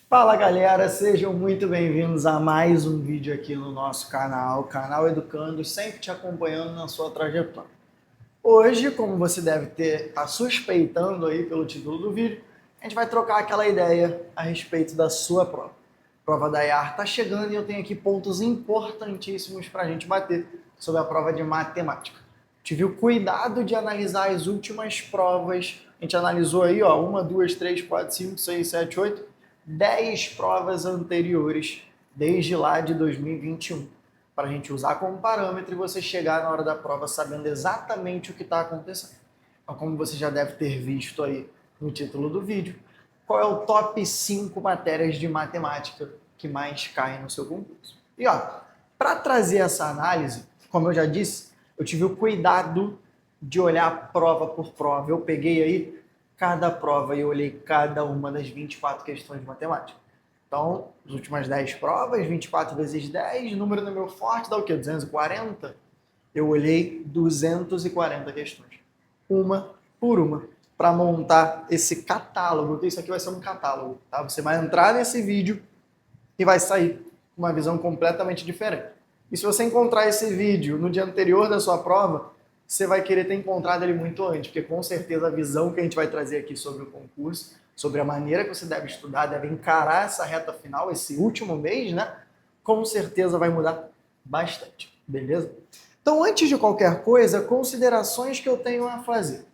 Fala galera, sejam muito bem-vindos a mais um vídeo aqui no nosso canal Educando, sempre te acompanhando na sua trajetória. Hoje, como você deve estar suspeitando aí pelo título do vídeo, a gente vai trocar aquela ideia a respeito da sua prova. A prova da IAR está chegando e eu tenho aqui pontos importantíssimos para a gente bater sobre a prova de matemática. Tive o cuidado de analisar as últimas provas, a gente analisou aí, ó, 1, 2, 3, 4, 5, 6, 7, 8, 10 provas anteriores, desde lá de 2021, para a gente usar como parâmetro e você chegar na hora da prova sabendo exatamente o que está acontecendo. Então, como você já deve ter visto aí no título do vídeo, qual é o top 5 matérias de matemática que mais caem no seu concurso? E ó, para trazer essa análise, como eu já disse, eu tive o cuidado de olhar prova por prova. Eu peguei aí cada prova e eu olhei cada uma das 24 questões de matemática. Então, as últimas 10 provas, 24 vezes 10, número no meu forte dá o quê? 240? Eu olhei 240 questões, uma por uma, para montar esse catálogo, porque isso aqui vai ser um catálogo, tá? Você vai entrar nesse vídeo e vai sair com uma visão completamente diferente. E se você encontrar esse vídeo no dia anterior da sua prova, você vai querer ter encontrado ele muito antes, porque com certeza a visão que a gente vai trazer aqui sobre o concurso, sobre a maneira que você deve estudar, deve encarar essa reta final, esse último mês, né? Com certeza vai mudar bastante, beleza? Então, antes de qualquer coisa, considerações que eu tenho a fazer.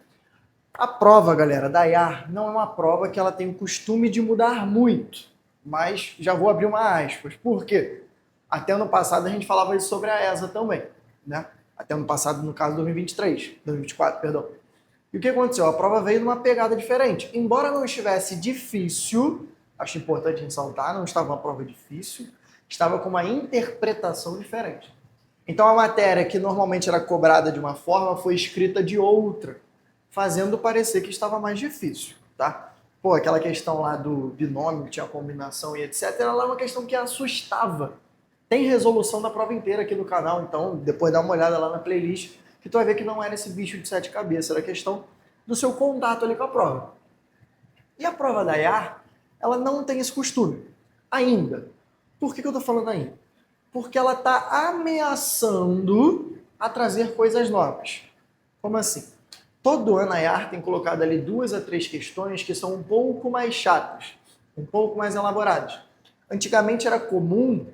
A prova, galera, da IAR não é uma prova que ela tem o costume de mudar muito, mas já vou abrir uma aspas. Por quê? Até ano passado a gente falava isso sobre a ESA também, né? Até ano passado, no caso 2024, perdão. E o que aconteceu? A prova veio numa pegada diferente. Embora não estivesse difícil, acho importante ressaltar, não estava uma prova difícil, estava com uma interpretação diferente. Então a matéria que normalmente era cobrada de uma forma foi escrita de outra, fazendo parecer que estava mais difícil, tá? Pô, aquela questão lá do binômio, que tinha combinação e etc, ela é uma questão que assustava. Tem resolução da prova inteira aqui no canal, então depois dá uma olhada lá na playlist, que tu vai ver que não era esse bicho de 7 cabeças, era questão do seu contato ali com a prova. E a prova da IAR, ela não tem esse costume, ainda. Por que eu tô falando ainda? Porque ela tá ameaçando a trazer coisas novas. Como assim? Todo ano a IAR tem colocado ali 2 a 3 questões que são um pouco mais chatas, um pouco mais elaboradas. Antigamente era comum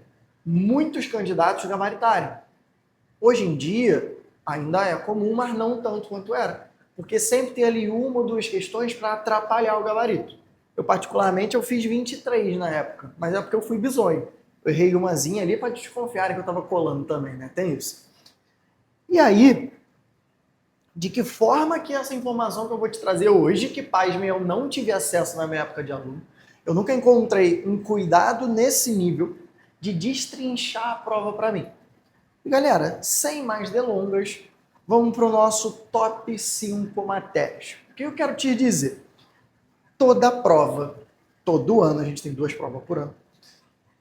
muitos candidatos gabaritarem. Hoje em dia, ainda é comum, mas não tanto quanto era. Porque sempre tem ali 1 ou 2 questões para atrapalhar o gabarito. Eu, particularmente, eu fiz 23 na época, mas é porque eu fui bizonho. Eu errei umazinha ali para desconfiarem que eu estava colando também, né? Tem isso. E aí, de que forma que essa informação que eu vou te trazer hoje, que pasmem, eu não tive acesso na minha época de aluno, eu nunca encontrei um cuidado nesse nível de destrinchar a prova para mim. E galera, sem mais delongas, vamos para o nosso top 5 matérias. O que eu quero te dizer? Toda prova, todo ano, a gente tem 2 provas por ano,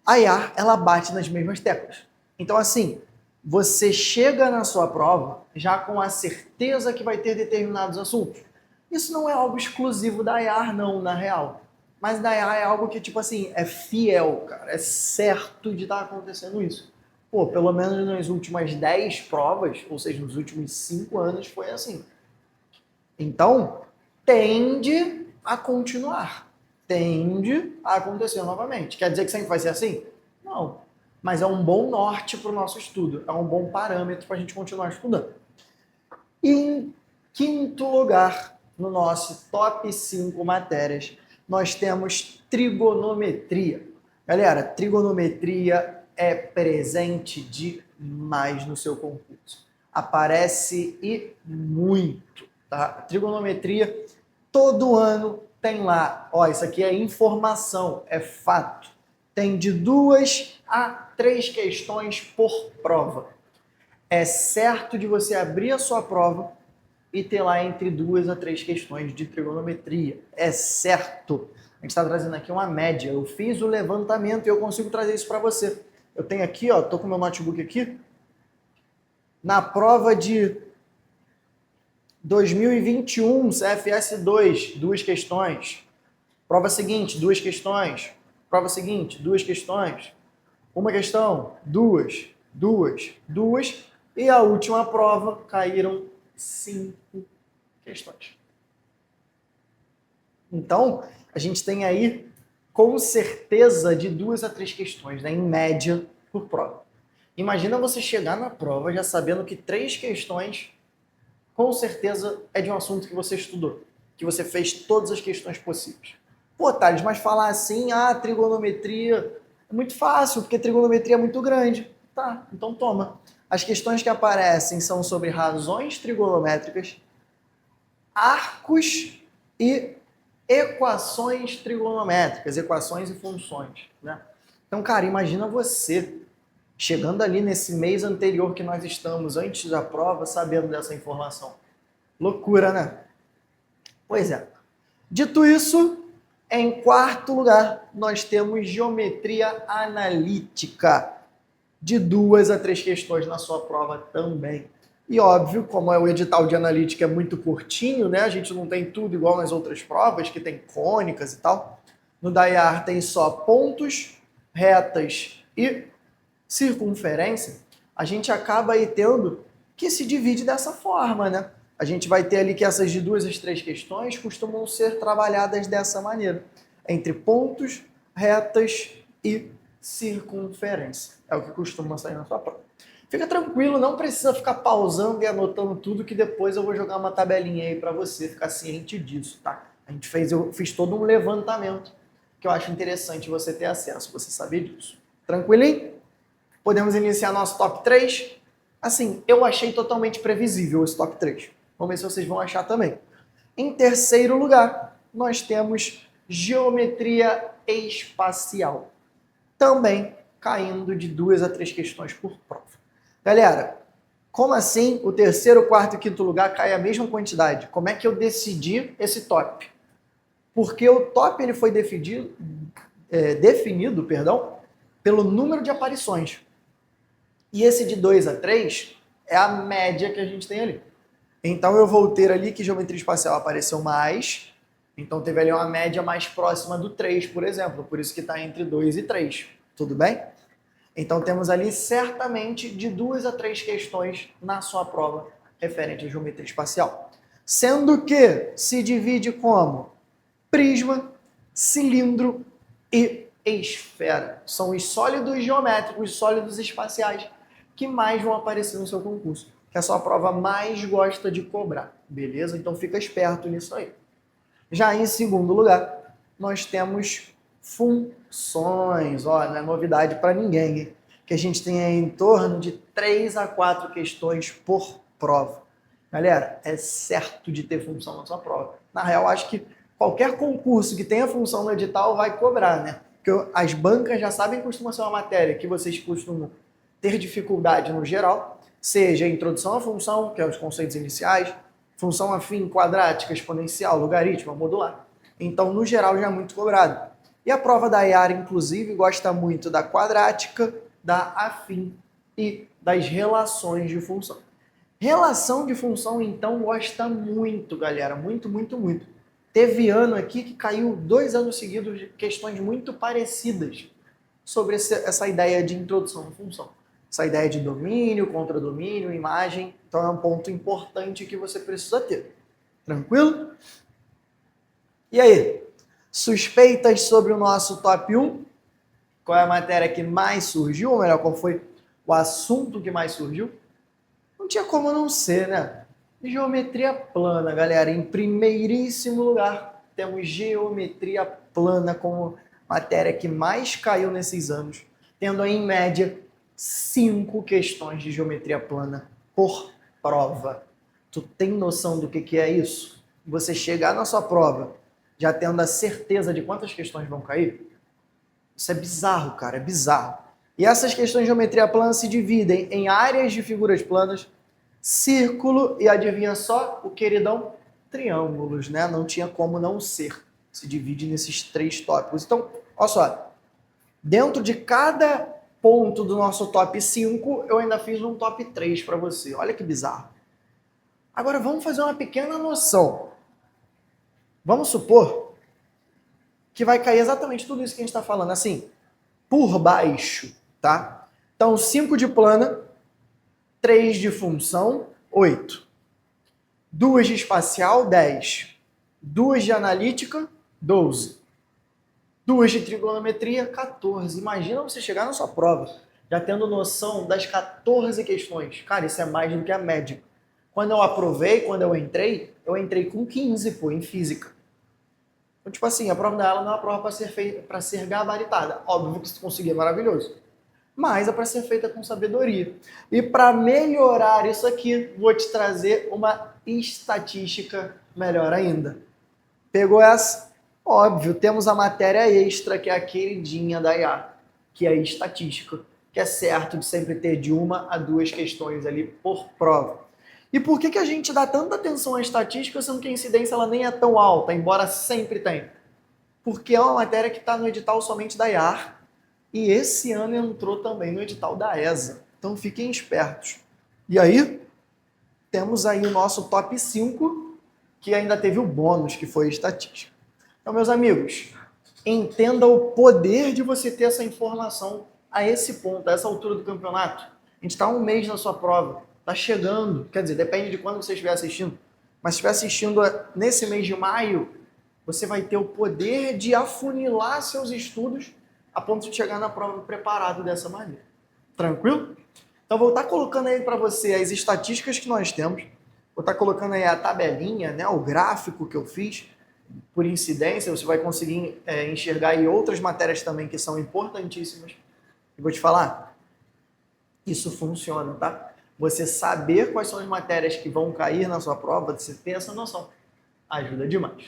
a IAR, ela bate nas mesmas teclas. Então, assim, você chega na sua prova já com a certeza que vai ter determinados assuntos. Isso não é algo exclusivo da IAR, não, na real. Mas da IAR é algo que, tipo assim, é fiel, cara. É certo de estar acontecendo isso. Pô, pelo menos nas últimas 10 provas, ou seja, nos últimos 5 anos, foi assim. Então, tende a continuar. Tende a acontecer novamente. Quer dizer que sempre vai ser assim? Não. Mas é um bom norte para o nosso estudo. É um bom parâmetro para a gente continuar estudando. E em quinto lugar, no nosso top 5 matérias, nós temos trigonometria. Galera, trigonometria é presente demais no seu concurso. Aparece e muito, tá? Trigonometria, todo ano tem lá, ó, isso aqui é informação, é fato. Tem de 2 a 3 questões por prova. É certo de você abrir a sua prova e ter lá entre 2 a 3 questões de trigonometria. É certo. A gente está trazendo aqui uma média. Eu fiz o levantamento e eu consigo trazer isso para você. Eu tenho aqui, ó, tô com meu notebook aqui. Na prova de 2021, CFS 2, 2 questões. Prova seguinte, 2 questões. Prova seguinte, 2 questões. Uma questão, 2, 2, 2. E a última prova caíram 5 questões. Então, a gente tem aí, com certeza, de 2 a 3 questões, né, em média, por prova. Imagina você chegar na prova já sabendo que 3 questões, com certeza, é de um assunto que você estudou, que você fez todas as questões possíveis. Pô, Thales, mas falar assim, trigonometria, é muito fácil, porque trigonometria é muito grande. Tá, então toma. As questões que aparecem são sobre razões trigonométricas, arcos e equações trigonométricas, equações e funções, né? Então, cara, imagina você chegando ali nesse mês anterior que nós estamos, antes da prova, sabendo dessa informação. Loucura, né? Pois é. Dito isso, em quarto lugar, nós temos geometria analítica, de 2 a 3 questões na sua prova também. E óbvio, como o edital de analítica é muito curtinho, né? A gente não tem tudo igual nas outras provas, que tem cônicas e tal. No DAIAR tem só pontos, retas e circunferência. A gente acaba aí tendo que se divide dessa forma, né? A gente vai ter ali que essas de 2 às 3 questões costumam ser trabalhadas dessa maneira, entre pontos, retas e circunferência. É o que costuma sair na sua prova. Fica tranquilo, não precisa ficar pausando e anotando tudo, que depois eu vou jogar uma tabelinha aí para você ficar ciente disso, tá? Eu fiz todo um levantamento que eu acho interessante você ter acesso, você saber disso. Tranquilinho? Podemos iniciar nosso top 3? Assim, eu achei totalmente previsível esse top 3. Vamos ver se vocês vão achar também. Em terceiro lugar, nós temos geometria espacial. Também caindo de 2 a 3 questões por prova. Galera, como assim o terceiro, quarto e quinto lugar cai a mesma quantidade? Como é que eu decidi esse top? Porque o top ele foi definido pelo número de aparições. E esse de 2 a 3 é a média que a gente tem ali. Então eu vou ter ali que geometria espacial apareceu mais, então teve ali uma média mais próxima do 3, por exemplo, por isso que está entre 2 e 3, tudo bem? Então temos ali certamente de 2 a 3 questões na sua prova referente à geometria espacial. Sendo que se divide como prisma, cilindro e esfera. São os sólidos geométricos, sólidos espaciais que mais vão aparecer no seu concurso, que a sua prova mais gosta de cobrar, beleza? Então fica esperto nisso aí. Já em segundo lugar, nós temos funções. Ó, não é novidade para ninguém, hein? Que a gente tem aí em torno de 3 a 4 questões por prova. Galera, é certo de ter função na sua prova. Na real, acho que qualquer concurso que tenha função no edital vai cobrar, né? Porque as bancas já sabem que costuma ser uma matéria que vocês costumam ter dificuldade no geral, seja a introdução à função, que é os conceitos iniciais, função afim, quadrática, exponencial, logaritmo, modular. Então, no geral, já é muito cobrado. E a prova da IAR, inclusive, gosta muito da quadrática, da afim e das relações de função. Relação de função, então, gosta muito, galera. Muito, muito, muito. Teve ano aqui que caiu 2 anos seguidos de questões muito parecidas sobre essa ideia de introdução à função. Essa ideia de domínio, contradomínio, imagem. Então, é um ponto importante que você precisa ter. Tranquilo? E aí? Suspeitas sobre o nosso top 1? Qual é a matéria que mais surgiu? Ou melhor, qual foi o assunto que mais surgiu? Não tinha como não ser, né? Geometria plana, galera. Em primeiríssimo lugar, temos geometria plana como matéria que mais caiu nesses anos, tendo aí, em média, 5 questões de geometria plana por prova. Tu tem noção do que é isso? Você chegar na sua prova já tendo a certeza de quantas questões vão cair? Isso é bizarro, cara, é bizarro. E essas questões de geometria plana se dividem em áreas de figuras planas, círculo e, adivinha só, o queridão, triângulos, né? Não tinha como não ser. Se divide nesses 3 tópicos. Então, olha só, dentro de cada ponto do nosso top 5, eu ainda fiz um top 3 para você. Olha que bizarro. Agora vamos fazer uma pequena noção. Vamos supor que vai cair exatamente tudo isso que a gente está falando, assim, por baixo, tá? Então, 5 de plana, 3 de função, 8. 2 de espacial, 10. 2 de analítica, 12. 2 de trigonometria, 14. Imagina você chegar na sua prova já tendo noção das 14 questões. Cara, isso é mais do que a média. Quando eu aprovei, quando eu entrei com 15, pô, em física. Então, tipo assim, a prova dela não é uma prova para ser feita, para ser gabaritada. Óbvio que se conseguir é maravilhoso. Mas é para ser feita com sabedoria. E para melhorar isso aqui, vou te trazer uma estatística melhor ainda. Pegou essa? Óbvio, temos a matéria extra, que é a queridinha da IA, que é a estatística, que é certo de sempre ter de 1 a 2 questões ali por prova. E por que a gente dá tanta atenção à estatística, sendo que a incidência ela nem é tão alta, embora sempre tenha? Porque é uma matéria que está no edital somente da IAR, e esse ano entrou também no edital da ESA. Então fiquem espertos. E aí, temos aí o nosso top 5, que ainda teve o bônus, que foi estatística. Então, meus amigos, entenda o poder de você ter essa informação a esse ponto, a essa altura do campeonato. A gente está um mês na sua prova, está chegando, quer dizer, depende de quando você estiver assistindo, mas se estiver assistindo nesse mês de maio, você vai ter o poder de afunilar seus estudos a ponto de chegar na prova preparado dessa maneira. Tranquilo? Então, vou estar colocando aí para você as estatísticas que nós temos, vou estar colocando aí a tabelinha, né, o gráfico que eu fiz, por incidência, você vai conseguir enxergar aí outras matérias também que são importantíssimas. E vou te falar, isso funciona, tá? Você saber quais são as matérias que vão cair na sua prova, você ter essa noção, ajuda demais.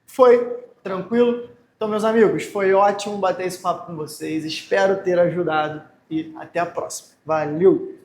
Foi? Tranquilo? Então, meus amigos, foi ótimo bater esse papo com vocês, espero ter ajudado e até a próxima. Valeu!